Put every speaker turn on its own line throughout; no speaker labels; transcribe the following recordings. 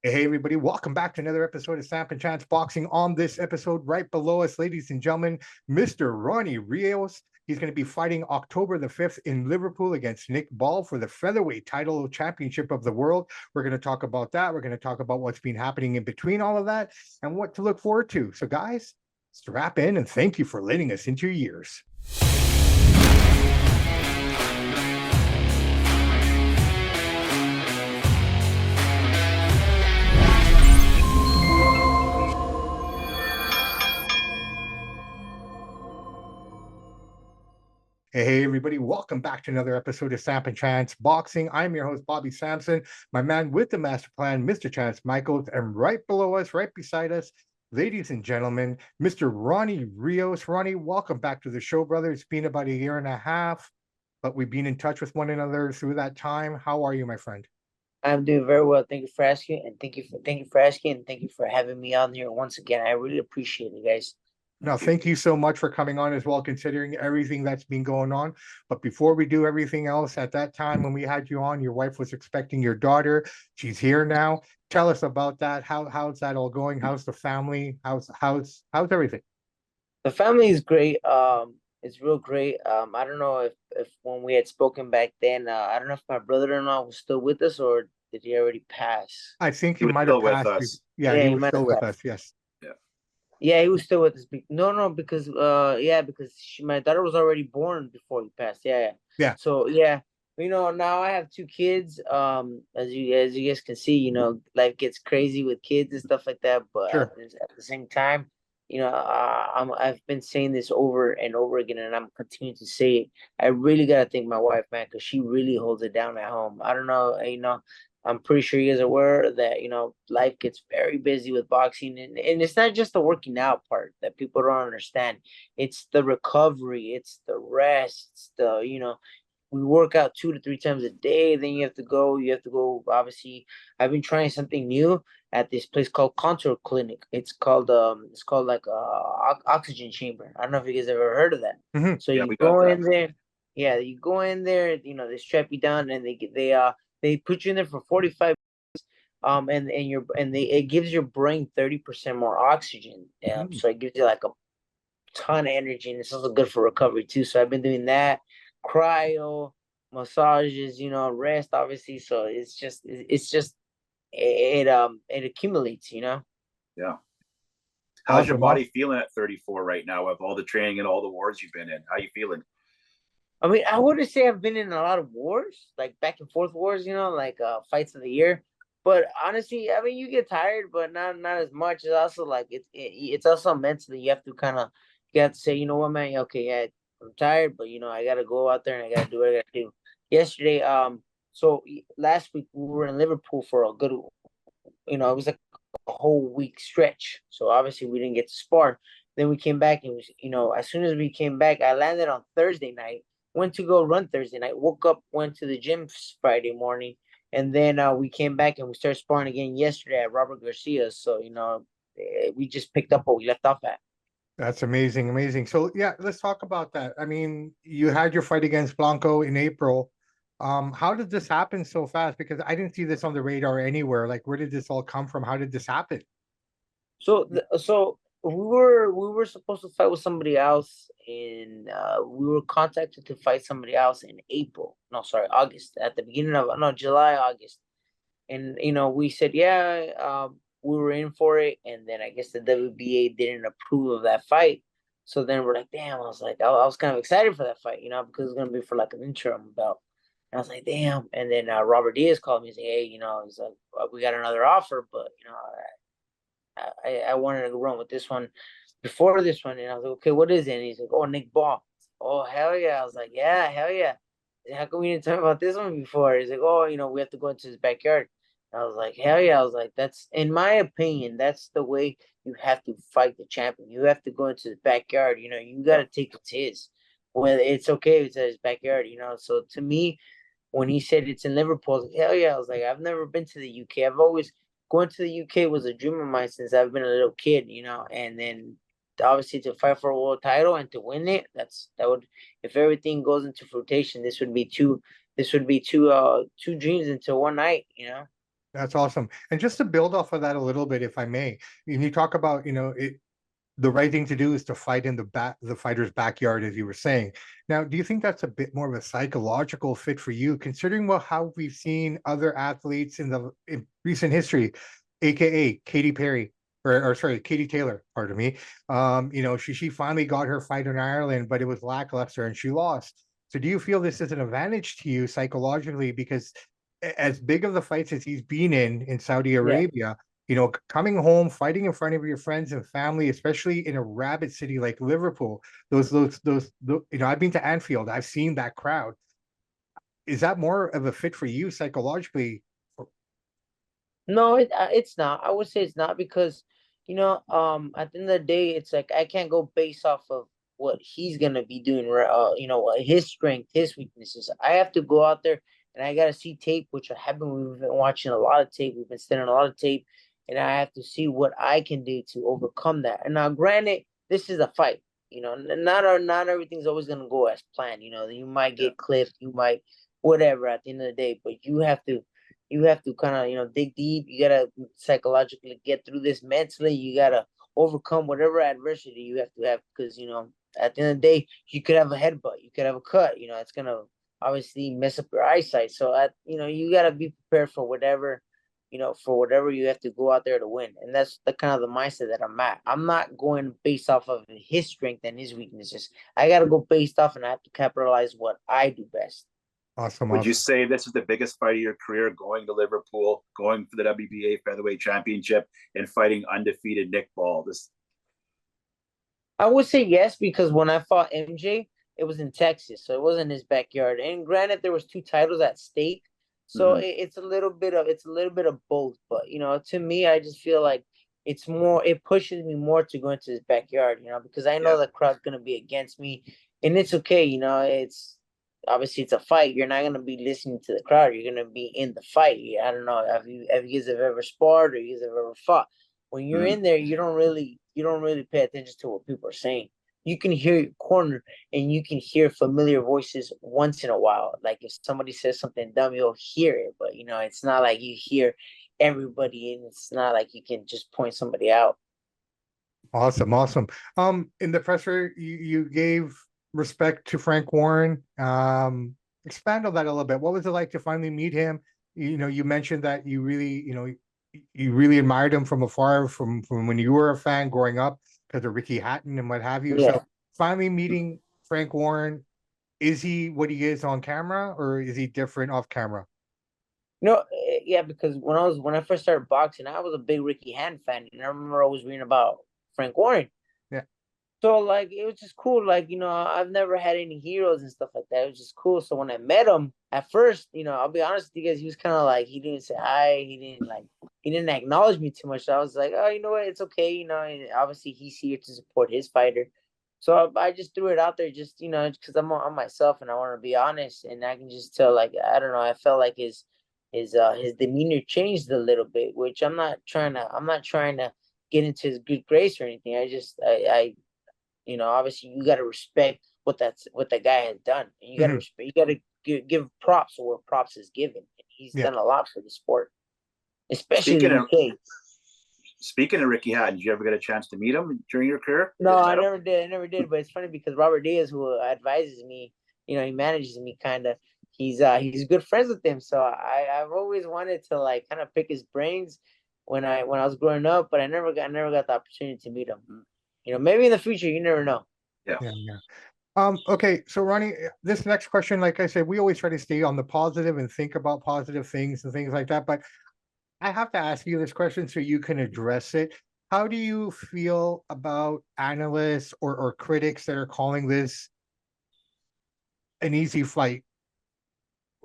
Hey, everybody, welcome back to another episode of Samp&Chance Boxing. On this episode, right below us, ladies and gentlemen, Mr. Ronny Rios. He's going to be fighting October the 5th in Liverpool against Nick Ball for the Featherweight title championship of the world. We're going to talk about that. We're going to talk about what's been happening in between all of that and what to look forward to. So, guys, strap in and thank you for letting us into your ears. Hey, everybody, welcome back to another episode of Samp&Chance Boxing. I'm your host, Bobby Sampson, my man with the master plan, Mr. Chance Michaels, and right below us, right beside us, ladies and gentlemen, Mr. Ronny Rios. Ronny, welcome back to the show, brother. It's been about a year and a half, but we've been in touch with one another through that time. How are you, my friend?
I'm doing very well. Thank you for asking, and thank you for asking, and thank you for having me on here once again. I really appreciate it, guys.
No, thank you so much for coming on as well, considering everything that's been going on. But before we do everything else, at that time when we had you on, your wife was expecting your daughter. She's here now. Tell us about that. How's that all going? How's the family? How's everything?
The family is great. It's real great. I don't know if when we had spoken back then, I don't know if my brother-in-law was still with us or did he already pass?
I think
He
he
was
might have
still with
passed you.
us.
Yeah,
Yeah,
he
he
was
might
still
have
with
passed.
us. Yes.
Yeah.
Yeah, he was still with us. No, because because my daughter was already born before he passed. Yeah.
Yeah.
So yeah, now I have two kids. As you guys can see, life gets crazy with kids and stuff like that. But
Sure.
at the same time, I've been saying this over and over again, and I'm continuing to say it. I really gotta thank my wife, man, because she really holds it down at home. I don't know, I'm pretty sure you guys are aware that, life gets very busy with boxing. And it's not just the working out part that people don't understand. It's the recovery, it's the rest, it's we work out 2 to 3 times a day. Then you have to go. Obviously, I've been trying something new at this place called Contour Clinic. It's called like a oxygen chamber. I don't know if you guys ever heard of that.
Hmm.
So
Yeah,
you
we got
go
that.
in there, yeah, you go in there, they strap you down and they put you in there for 45 and it gives your brain 30% more oxygen. So it gives you like a ton of energy, and it's also good for recovery too. So I've been doing that, cryo, massages, rest obviously. So it accumulates.
Yeah. How's your
Awesome.
body feeling at 34 right now of all the training and all the wars you've been in? How you feeling?
I mean, I wouldn't say I've been in a lot of wars, like back and forth wars, like fights of the year. But honestly, I mean, you get tired, but not as much. It's also like it's also mentally. You have to say, you know what, man, okay, yeah, I'm tired, but I gotta go out there and I gotta do what I gotta do. Yesterday, last week we were in Liverpool for a good, it was like a whole week stretch. So obviously we didn't get to spar. Then we came back and as soon as we came back, I landed on Thursday night. Went to go run Thursday night. Woke up, went to the gym Friday morning, and then we came back and we started sparring again yesterday at Robert Garcia's. So we just picked up what we left off at.
That's amazing, amazing. So yeah, let's talk about that. I mean, you had your fight against Blanco in April. How did this happen so fast? Because I didn't see this on the radar anywhere. Like, where did this all come from? How did this happen?
So we were supposed to fight with somebody else, and we were contacted to fight somebody else in April. No, sorry, August. At the beginning of no July, August, and we said yeah, we were in for it, and then I guess the WBA didn't approve of that fight. So then we're like, damn. I was kind of excited for that fight, because it's gonna be for like an interim belt. And I was like, damn. And then Robert Diaz called me and said, hey, he's like, well, we got another offer, but I wanted to run with this one before this one. And I was like, okay, what is it? And he's like, oh, Nick Ball. Oh, hell yeah. I was like, yeah, hell yeah. How come we didn't talk about this one before? He's like, oh, we have to go into his backyard. I was like, hell yeah. I was like, that's, in my opinion, that's the way you have to fight the champion. You have to go into his backyard. You got to take it's his. Well, it's okay if it's at his backyard. So to me, when he said it's in Liverpool, I was like, hell yeah. I was like, I've never been to the UK. I've always going to the UK was a dream of mine since I've been a little kid, and then obviously to fight for a world title and to win it, that would, if everything goes into fruition, this would be two dreams into one night.
That's awesome. And just to build off of that a little bit, if I may, when you talk about, the right thing to do is to fight in the fighter's backyard, as you were saying. Now, do you think that's a bit more of a psychological fit for you, considering how we've seen other athletes in recent history, aka Katy Perry, or sorry, Katie Taylor, pardon me. She finally got her fight in Ireland, but it was lackluster and she lost. So do you feel this is an advantage to you psychologically? Because as big of the fights as he's been in Saudi
Yeah.
Arabia, coming home, fighting in front of your friends and family, especially in a rabid city like Liverpool, I've been to Anfield, I've seen that crowd. Is that more of a fit for you psychologically?
No, it's not. I would say it's not because, at the end of the day, it's like I can't go based off of what he's gonna be doing, his strength, his weaknesses. I have to go out there and I gotta see tape, which we've been watching a lot of tape. We've been studying a lot of tape, and I have to see what I can do to overcome that. And now, granted, this is a fight. Not everything's always gonna go as planned. You might get clipped, you might whatever at the end of the day, but you have to kind of dig deep. You gotta psychologically get through this mentally. You gotta overcome whatever adversity you have to have, because at the end of the day you could have a headbutt, you could have a cut. It's gonna obviously mess up your eyesight. So you gotta be prepared for whatever, for whatever you have to go out there to win. And that's the kind of the mindset that I'm at. I'm not going based off of his strength and his weaknesses. I gotta go based off, and I have to capitalize what I do best.
Awesome,
Would you
awesome.
say this is the biggest fight of your career, going to Liverpool, going for the WBA Featherweight Championship, and fighting undefeated Nick Ball? This
I would say yes, because when I fought MJ, it was in Texas, so it wasn't his backyard. And granted, there was two titles at stake, so
Mhm.
it's a little bit of both. But to me, I just feel like it pushes me more to go into his backyard, because I know
Yeah.
the crowd's gonna be against me, and it's okay. It's obviously it's a fight. You're not gonna be listening to the crowd. You're gonna be in the fight. I don't know if you guys have ever sparred or you guys have ever fought. When you're
Mhm.
in there, you don't really pay attention to what people are saying. You can hear your corner, and you can hear familiar voices once in a while. Like if somebody says something dumb, you'll hear it, but it's not like you hear everybody, and it's not like you can just point somebody out.
Awesome, awesome. In the presser, you gave respect to Frank Warren. Expand on that a little bit. What was it like to finally meet him? You mentioned that you really admired him from afar, from when you were a fan growing up because of Ricky Hatton and what have you. So
Yeah.
finally meeting Frank Warren, is he what he is on camera, or is he different off camera?
Yeah, because when I first started boxing, I was a big Ricky Hand fan, and I remember always reading about Frank Warren.
Yeah.
So like it was just cool. Like, I've never had any heroes and stuff like that. It was just cool. So when I met him at first, I'll be honest with you guys, he was kind of like he didn't say hi, he didn't acknowledge me too much. So I was like, oh, you know what, it's okay, and obviously he's here to support his fighter. So I just threw it out there, just because I'm myself and I want to be honest, and I can just tell, like, I don't know, I felt like his demeanor changed a little bit, which I'm not trying to get into his good grace or anything. Obviously you got to respect what that guy has done, and you got to
Mhm.
respect, you got to give props where props is given. And he's
Yeah.
done a lot for the sport, especially
Speaking
the
of
UK.
speaking of Ricky Hatton, did you ever get a chance to meet him during your career? You
No,
guys
I
met him?
never did. I never did. But it's funny because Robert Diaz, who advises me, he manages me kind of. He's good friends with him, so I've always wanted to like kind of pick his brains when I was growing up, but I never got the opportunity to meet him. Maybe in the future, you never know.
Yeah.
Yeah, yeah. Okay, so Ronnie, this next question, like I said, we always try to stay on the positive and think about positive things and things like that. But I have to ask you this question so you can address it. How do you feel about analysts or critics that are calling this an easy fight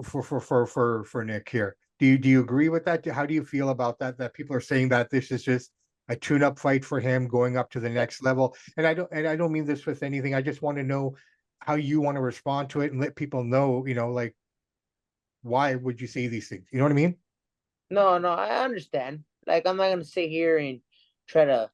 for Nick here? Do you agree with that? How do you feel about that? That people are saying that this is just a tune-up fight for him going up to the next level. And I don't mean this with anything. I just want to know how you want to respond to it and let people know, like, why would you say these things? You know what I mean?
No, no, I understand. Like, I'm not gonna sit here and try to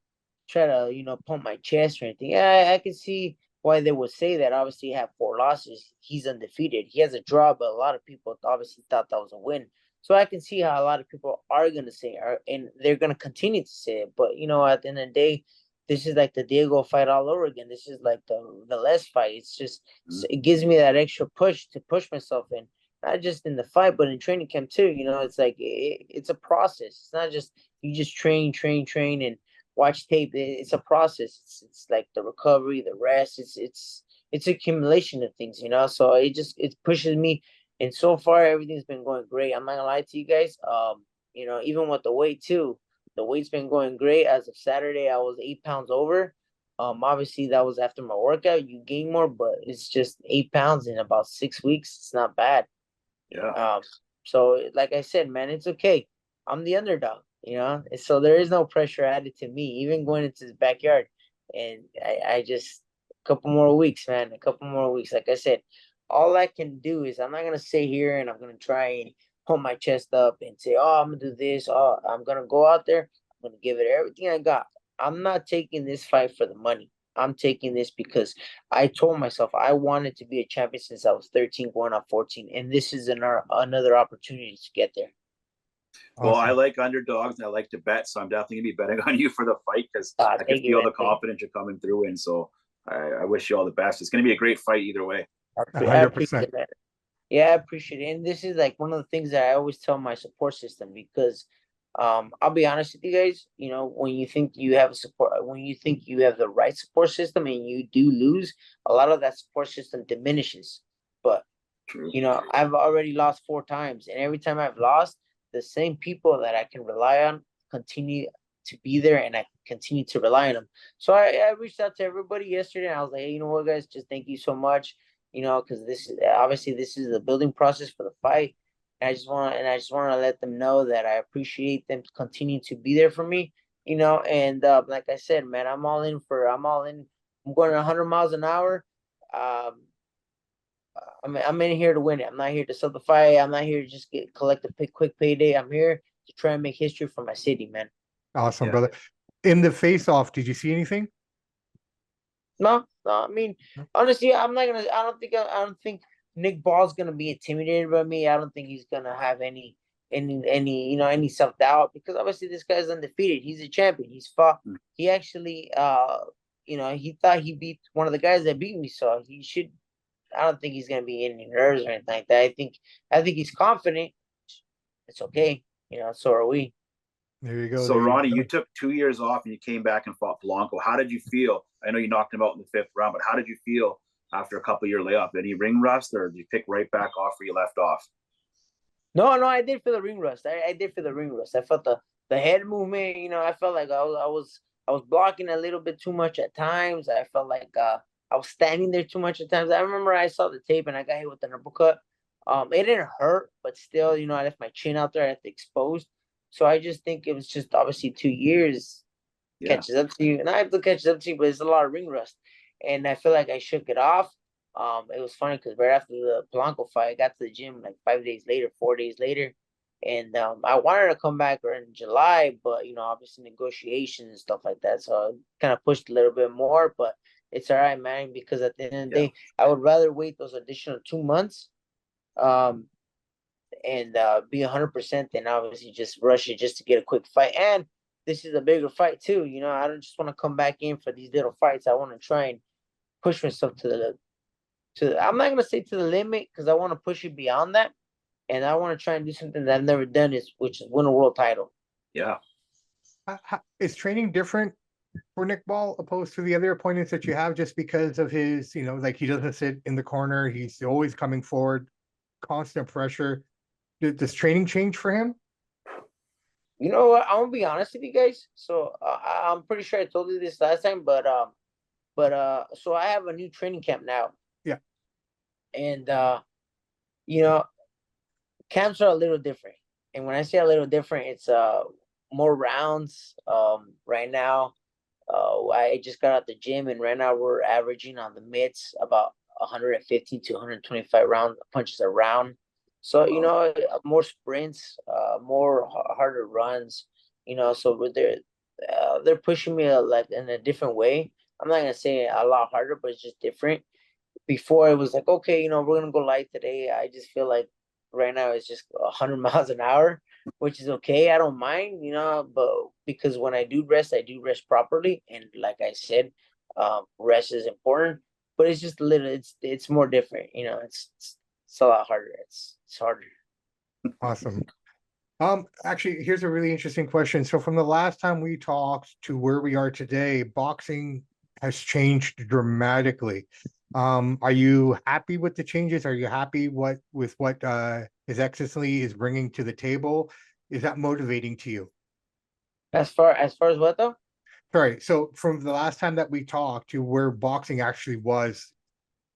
pump my chest or anything. Yeah, I can see why they would say that. Obviously, he had four losses. He's undefeated. He has a draw, but a lot of people obviously thought that was a win. So I can see how a lot of people are gonna say it, and they're gonna continue to say it. But at the end of the day, this is like the Diego fight all over again. This is like the Les fight. It's just it gives me that extra push to push myself in, not just in the fight, but in training camp too. It's like it's a process. It's not just you just train, and watch tape. It's a process. It's like the recovery, the rest. It's accumulation of things. So it pushes me, and so far everything's been going great. I'm not gonna lie to you guys. Even with the weight too, the weight's been going great. As of Saturday, I was 8 pounds over. Obviously that was after my workout. You gain more, but it's just 8 pounds in about 6 weeks. It's not bad.
Yeah.
So like I said, man, it's okay. I'm the underdog, so there is no pressure added to me, even going into the backyard. And I just a couple more weeks, man, a couple more weeks. Like I said, all I can do is I'm not gonna sit here and I'm gonna try and hold my chest up and say, oh, I'm gonna do this. Oh, I'm gonna go out there. I'm gonna give it everything I got. I'm not taking this fight for the money. I'm taking this because I told myself I wanted to be a champion since I was 13, going on 14, and this is another opportunity to get there.
Well, I like underdogs and I like to bet, so I'm definitely gonna be betting on you for the fight because I can feel the confidence you're coming through in. So I wish you all the best. It's gonna be a great fight either way.
I appreciate that. Yeah, I appreciate it. And this is like one of the things that I always tell my support system because I'll be honest with you guys, when you think you have when you think you have the right support system and you do lose, a lot of that support system diminishes. But
True.
I've already lost 4 times, and every time I've lost, the same people that I can rely on continue to be there, and I continue to rely on them. So I reached out to everybody yesterday, and I was like, hey, you know what, guys, just thank you so much, because this is the building process for the fight. And I just want to let them know that I appreciate them continue to be there for me, and like I said, man, I'm all in. I'm going 100 miles an hour. I'm in here to win it. I'm not here to sell the fight. I'm not here to just collect a quick payday. I'm here to try and make history for my city, man.
Awesome, brother. In the face-off, did you see anything?
No. I mean, honestly, I'm not gonna. I don't think Nick Ball's gonna be intimidated by me. I don't think he's gonna have any self doubt because obviously this guy's undefeated. He's a champion. He's fought. He actually, he thought he beat one of the guys that beat me, so he should. I don't think he's gonna be any nerves or anything like that. I think he's confident. It's okay, so are we.
There you go.
So Ronnie, you took 2 years off and you came back and fought Blanco. How did you feel? I know you knocked him out in the 5th round, but how did you feel after a couple-year layoff? Any ring rust, or did you pick right back off where you left off?
No, I did feel the ring rust. I did feel the ring rust. I felt the head movement. I felt like I was blocking a little bit too much at times. I felt like I was standing there too much at times. I remember I saw the tape and I got hit with an uppercut. It didn't hurt, but still, I left my chin out there. I left it exposed. So I just think it was just obviously 2 years catches up to you, and I have to catch up to you, but it's a lot of ring rust, and I feel like I shook it off. It was funny because right after the Blanco fight, I got to the gym like 5 days later, 4 days later, and I wanted to come back in July, but obviously negotiations and stuff like that, so I kind of pushed a little bit more, but it's all right, man, because at the end of the day, I would rather wait those additional 2 months, and be 100% than obviously just rush it just to get a quick fight. And this is a bigger fight too. I don't just want to come back in for these little fights. I want to try and push myself I'm not gonna say to the limit because I want to push it beyond that, and I want to try and do something that I've never done, which is win a world title.
Yeah.
Is training different for Nick Ball opposed to the other opponents that you have just because of his, like he doesn't sit in the corner, he's always coming forward, constant pressure? Does training change for him?
You know what? I'm gonna be honest with you guys. So I'm pretty sure I told you this last time, but so I have a new training camp now.
Yeah.
And camps are a little different. And when I say a little different, it's more rounds. Right now, I just got out the gym, and right now we're averaging on the mitts about 150 to 125 round punches a round. So more sprints, more harder runs. So they're pushing me like in a different way. I'm not gonna say a lot harder, but it's just different. Before it was like, okay, we're gonna go light today. I just feel like right now is just 100 miles an hour, which is okay. I don't mind, but because when I do rest properly, and like I said, rest is important. But it's just a little, it's more different, it's a lot harder. It's harder.
Awesome. Actually, here's a really interesting question. So from the last time we talked to where we are today, boxing has changed dramatically. Are you happy with the changes? Are you happy with what his Excellency is bringing to the table? Is that motivating to you?
As far as what though?
Sorry. So from the last time that we talked to where boxing actually was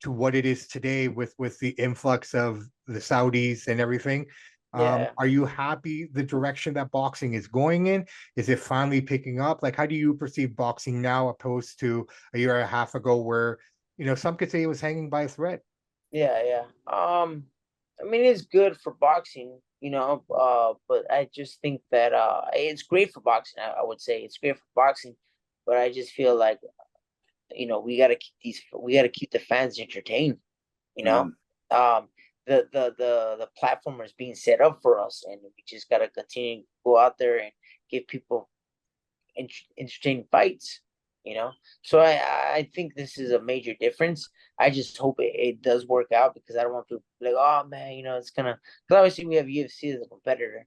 to what it is today with the influx of the Saudis and everything.
Yeah.
Are you happy the direction that boxing is going in? Is it finally picking up? Like, how do you perceive boxing now opposed to a year and a half ago where, some could say it was hanging by a thread?
Yeah. I mean, it's good for boxing, but I just think that it's great for boxing. I would say it's great for boxing, but I just feel like we gotta keep the fans entertained. You know,
Mm.
um, the platform is being set up for us, and we just gotta continue to go out there and give people entertaining fights. So I think this is a major difference. I just hope it does work out, because I don't want people to be like, oh man, it's gonna, because obviously we have UFC as a competitor,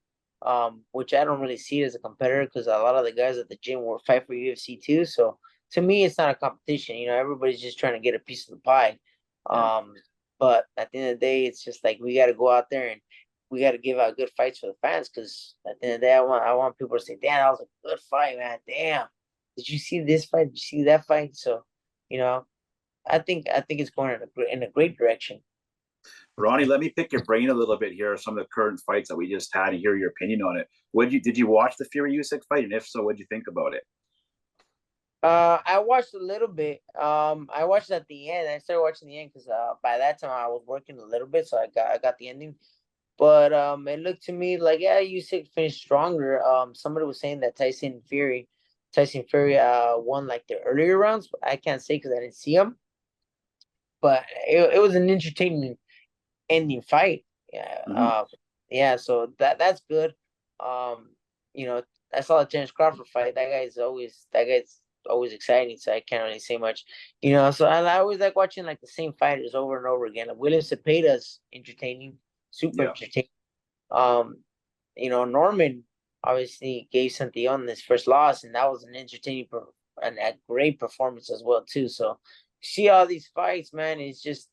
which I don't really see it as a competitor, because a lot of the guys at the gym will fight for UFC too. So to me, it's not a competition. Everybody's just trying to get a piece of the pie.
Yeah.
But at the end of the day, it's just like we got to go out there and we got to give out good fights for the fans, because at the end of the day, I want people to say, "Damn, that was a good fight, man. Damn, did you see this fight? Did you see that fight?" So, you know, I think it's going in a great direction.
Ronnie, let me pick your brain a little bit here. Some of the current fights that we just had and hear your opinion on it. Did you watch the Fury Usyk fight? And if so, what did you think about it?
I watched a little bit. I watched at the end. I started watching the end because by that time I was working a little bit, so I got the ending. But it looked to me like, yeah, Usyk finished stronger. Somebody was saying that Tyson Fury won like the earlier rounds, but I can't say because I didn't see him. But it was an entertaining ending fight. Yeah.
Mm-hmm.
Yeah. So that's good. Um, you know, I saw the James Crawford fight. That guy's always exciting. So I can't really say much. So I always like watching like the same fighters over and over again. Like William Cepeda's entertaining, super
Yeah.
entertaining. Um, Norman obviously gave something on this first loss, and that was an entertaining and a great performance as well too. So see all these fights, man. It's just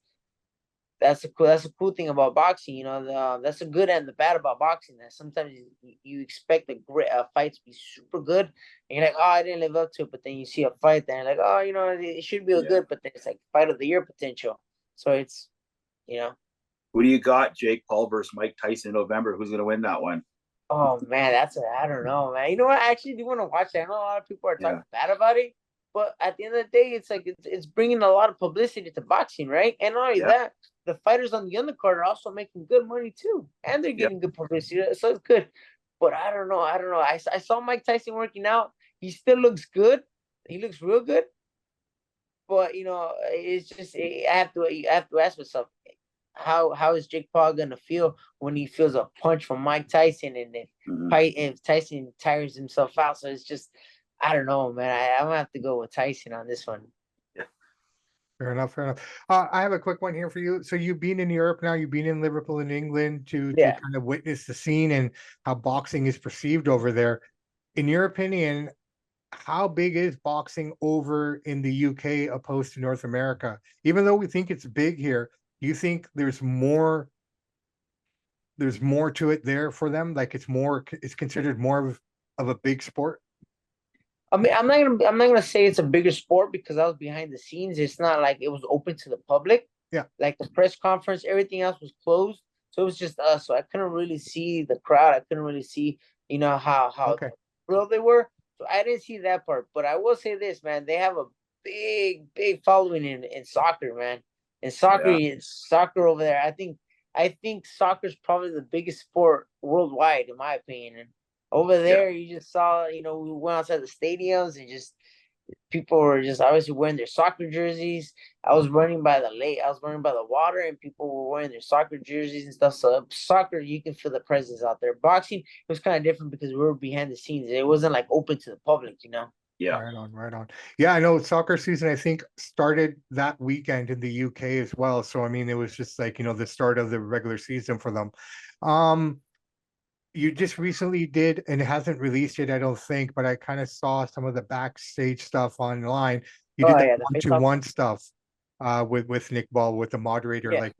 that's a cool thing about boxing. That's the good and the bad about boxing. That sometimes you expect a fight to be super good, and you're like, oh, I didn't live up to it. But then you see a fight, then you're like, oh, it should be a
Yeah.
good, but then it's like fight of the year potential. So it's, you know,
Who do you got? Jake Paul versus Mike Tyson in November. Who's going to win that one?
oh man, I don't know, man. You know what? I actually do want to watch that. I know a lot of people are
Yeah.
talking bad about it, but at the end of the day, it's like it's bringing a lot of publicity to boxing, right? And not only
Yeah.
that, the fighters on the undercard are also making good money too, and they're
Yeah.
getting good publicity, so it's good. But I don't know. I saw Mike Tyson working out. He still looks good. He looks real good. But it's just I have to ask myself, how is Jake Paul gonna feel when he feels a punch from Mike Tyson, and then
Mm-hmm.
fight and Tyson tires himself out? So it's just, I don't know, man. I'm gonna have to go with Tyson on this one.
Yeah.
Fair enough. Fair enough. I have a quick one here for you. So you've been in Europe now. You've been in Liverpool and England to
Yeah.
kind of witness the scene and how boxing is perceived over there. In your opinion, how big is boxing over in the UK opposed to North America? Even though we think it's big here, do you think there's more to it there for them? Like it's considered more of a big sport?
I mean, I'm not gonna say it's a bigger sport, because I was behind the scenes. It's not like it was open to the public.
Yeah.
Like the press conference, everything else was closed, so it was just us. So I couldn't really see the crowd. I couldn't really see, how
Okay.
thrilled they were. So I didn't see that part. But I will say this, man. They have a big following in soccer, man. In
Yeah.
soccer over there, I think soccer is probably the biggest sport worldwide, in my opinion. And over
Yeah.
there, you just saw, we went outside the stadiums and just, people were just obviously wearing their soccer jerseys. I was running by the lake. I was running by the water, and people were wearing their soccer jerseys and stuff. So soccer, you can feel the presence out there. Boxing, it was kind of different because we were behind the scenes. It wasn't like open to the public, you know.
Yeah.
Right on, right on. Yeah, I know soccer season, I think, started that weekend in the UK as well. So, I mean, it was just like, the start of the regular season for them. You just recently did, and it hasn't released yet, I don't think, but I kind of saw some of the backstage stuff online. You did
Oh
that
yeah, the face off.
1-to-1 stuff with Nick Ball, with the moderator.
Yeah,
Like,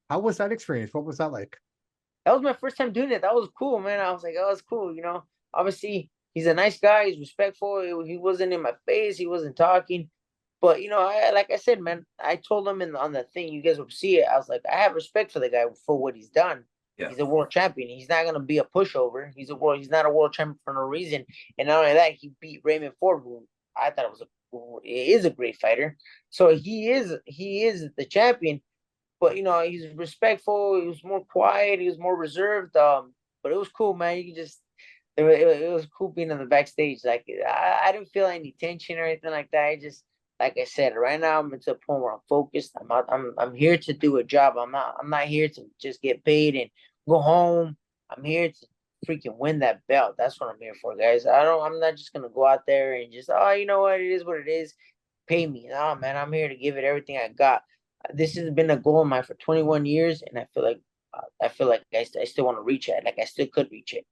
how was that experience? What was that like?
that was my first time doing it. That was cool, man. I was like, oh, that's cool. Obviously he's a nice guy. He's respectful. He wasn't in my face. He wasn't talking. But like I said, man, I told him on the thing, you guys will see it. I was like, I have respect for the guy for what he's done.
Yeah.
He's a world champion. He's not gonna be a pushover. He's not a world champion for no reason. And not only that, he beat Raymond Ford, who I thought is a great fighter. So he is the champion. But he's respectful. He was more quiet. He was more reserved. But it was cool, man. You can just it was cool being on the backstage. Like I didn't feel any tension or anything like that. I just, like I said, right now I'm to a point where I'm focused. I'm here to do a job. I'm not here to just get paid and go home. I'm here to freaking win that belt. That's what I'm here for, guys. I'm not just gonna go out there and just, oh, you know what, it is what it is. Pay me. No, man, I'm here to give it everything I got. This has been a goal of mine for 21 years, and I feel like I still want to reach it. Like I still could reach it.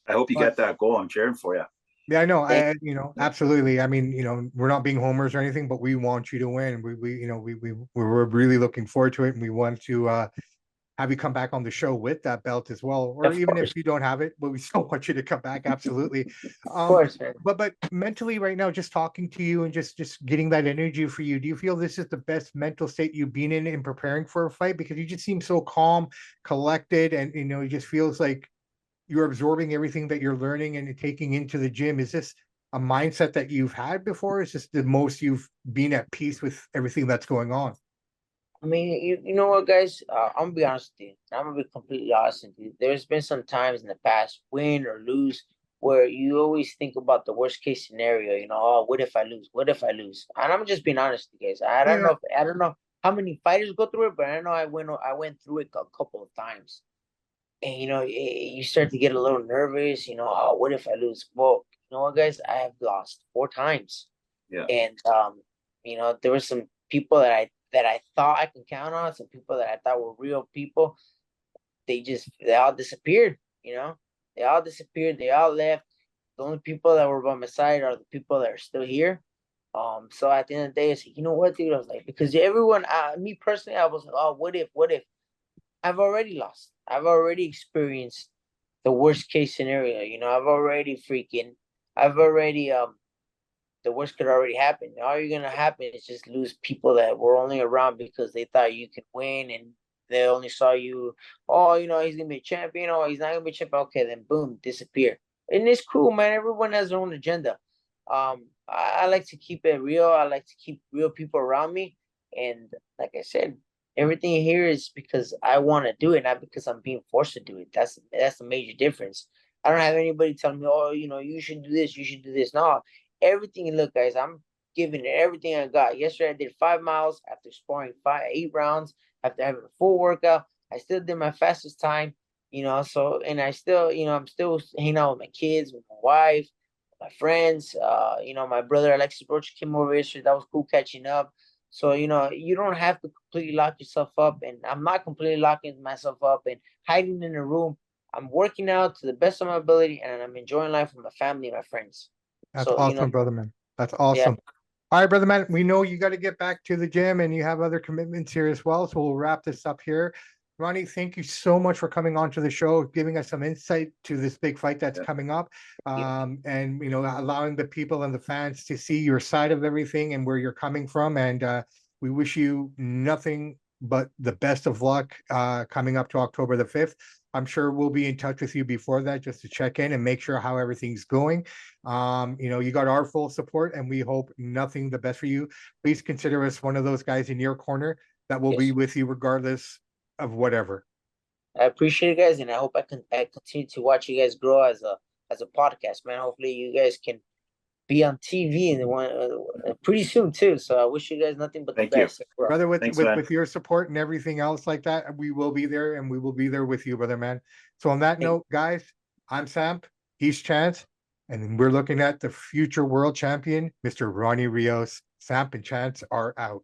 I hope you
But
get that goal. I'm cheering for you.
yeah, I know.
Thank
Absolutely. I mean, we're not being homers or anything, but we want you to win. We're really looking forward to it, and we want to have you come back on the show with that belt as well, or
Of
even if
course,
you don't have it, but we still want you to come back. Absolutely.
of course, man.
But mentally right now, just talking to you and just getting that energy for you, do you feel this is the best mental state you've been in preparing for a fight? Because you just seem so calm, collected, and it just feels like you're absorbing everything that you're learning and taking into the gym. Is this a mindset that you've had before? Is this the most you've been at peace with everything that's going on?
I mean, you know what, guys? I'm gonna be honest with you. I'm gonna be completely honest with you. There's been some times in the past, win or lose, where you always think about the worst case scenario. Oh, what if I lose? What if I lose? And I'm just being honest with you guys.
Yeah.
I don't know how many fighters go through it, but I know I went through it a couple of times. And you start to get a little nervous. Oh, what if I lose? Well, you know what, guys? I have lost 4 times.
Yeah.
And there were some people that I thought I could count on, some people that I thought were real people. They all disappeared. They all disappeared. They all left. The only people that were by my side are the people that are still here. So at the end of the day, I said, you know what, dude? I was like, because everyone, me personally, I was like, oh, what if? What if? I've already lost. I've already experienced the worst case scenario. I've already the worst could already happen. All you're gonna happen is just lose people that were only around because they thought you could win, and they only saw you. Oh, he's gonna be a champion. Oh, he's not gonna be a champion. Okay, then boom, disappear. And it's cool, man. Everyone has their own agenda. I like to keep it real. I like to keep real people around me, and like I said, everything here is because I want to do it, not because I'm being forced to do it. That's the major difference. I don't have anybody telling me, oh, you should do this, you should do this. No, everything. Look, guys, I'm giving it everything I got. Yesterday, I did 5 miles after sparring 8 rounds after having a full workout. I still did my fastest time. So, and I still, I'm still hanging out with my kids, with my wife, my friends. My brother Alexis Roach came over yesterday. That was cool catching up. So, you don't have to completely lock yourself up, and I'm not completely locking myself up and hiding in a room. I'm working out to the best of my ability, and I'm enjoying life with my family and my friends.
That's
So,
awesome, brother man. That's
yeah,
awesome. All right, brother man. We know you got to get back to the gym and you have other commitments here as well. So we'll wrap this up here. Ronnie, thank you so much for coming on to the show, giving us some insight to this big fight that's coming up. And allowing the people and the fans to see your side of everything and where you're coming from. And we wish you nothing but the best of luck coming up to October the 5th. I'm sure we'll be in touch with you before that just to check in and make sure how everything's going. You got our full support, and we hope nothing the best for you. Please consider us one of those guys in your corner that will be with you regardless of whatever.
I appreciate it, guys, and I hope I continue to watch you guys grow as a podcast, man. Hopefully, you guys can be on TV and pretty soon too. So I wish you guys nothing but the
Thank you.
best, bro.
Brother, with
Thanks,
with,
man.
with your support and everything else like that, we will be there, and we will be there with you, brother, man. So on that
Thank you.
note, guys, I'm Samp, he's Chance, and we're looking at the future world champion, Mr. Ronny Rios. Samp and Chance are out.